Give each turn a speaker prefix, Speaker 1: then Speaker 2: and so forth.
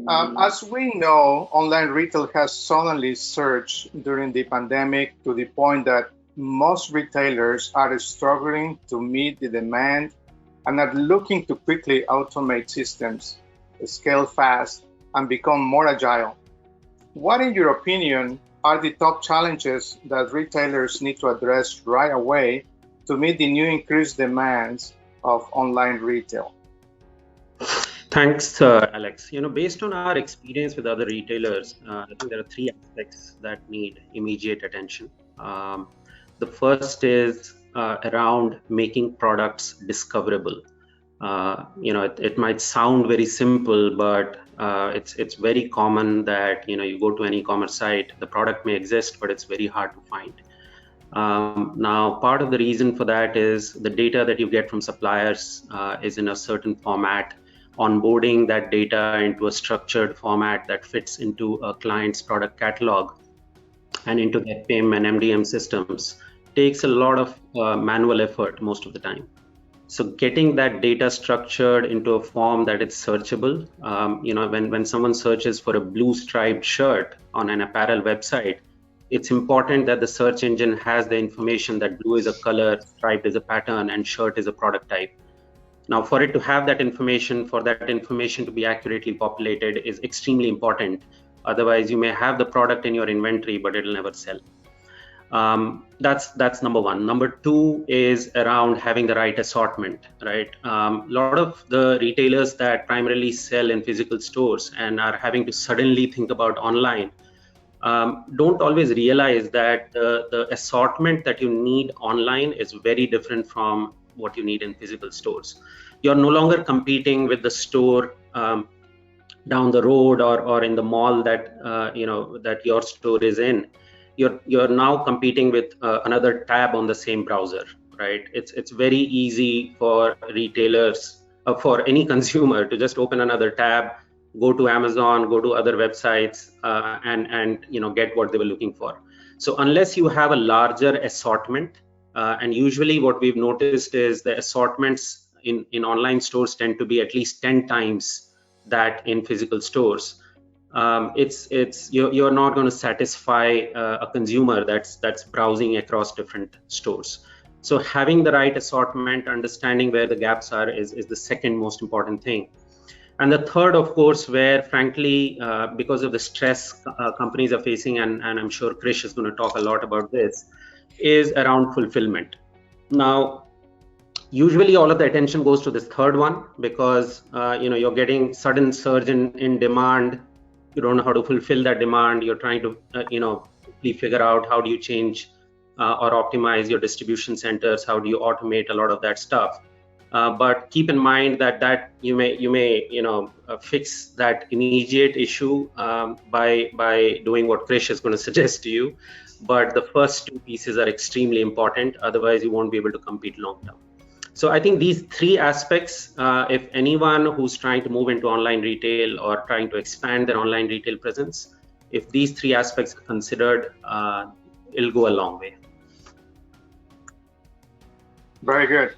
Speaker 1: As we know, online retail has suddenly surged during the pandemic to the point that most retailers are struggling to meet the demand and are looking to quickly automate systems, scale fast, and become more agile. What, in your opinion, are the top challenges that retailers need to address right away to meet the new increased demands of online retail?
Speaker 2: Thanks, Alex. Based on our experience with other retailers, I think there are three aspects that need immediate attention. The first is around making products discoverable. It might sound very simple, but it's very common that you go to an e-commerce site, the product may exist, but it's very hard to find. Now, part of the reason for that is the data that you get from suppliers is in a certain format. Onboarding that data into a structured format that fits into a client's product catalog and into their PIM and MDM systems takes a lot of manual effort most of the time. So getting that data structured into a form that it's searchable, when someone searches for a blue striped shirt on an apparel website, it's important that the search engine has the information that blue is a color, striped is a pattern, and shirt is a product type. Now, for it to have that information, for that information to be accurately populated is extremely important. Otherwise, you may have the product in your inventory, but it'll never sell. That's number one. Number two is around having the right assortment, right? A lot of the retailers that primarily sell in physical stores and are having to suddenly think about online don't always realize that the assortment that you need online is very different from what you need in physical stores. You're no longer competing with the store down the road or in the mall that that your store is in. You're now competing with another tab on the same browser, right? It's very easy for retailers, for any consumer, to just open another tab, go to Amazon, go to other websites, and get what they were looking for. So unless you have a larger assortment, and usually what we've noticed is the assortments in online stores tend to be at least 10 times that in physical stores. You're not going to satisfy a consumer that's browsing across different stores. So having the right assortment, understanding where the gaps are is the second most important thing. And the third, of course, where frankly, because of the stress companies are facing, and I'm sure Krish is going to talk a lot about this, is around fulfillment. Now, usually all of the attention goes to this third one because you're getting sudden surge in demand. You don't know how to fulfill that demand. You're trying to figure out how do you change or optimize your distribution centers, how do you automate a lot of that stuff. But keep in mind that you may fix that immediate issue by doing what Krish is going to suggest to you. But the first two pieces are extremely important. Otherwise, you won't be able to compete long term. So I think these three aspects, if anyone who's trying to move into online retail or trying to expand their online retail presence, if these three aspects are considered, it'll go a long way.
Speaker 1: Very good.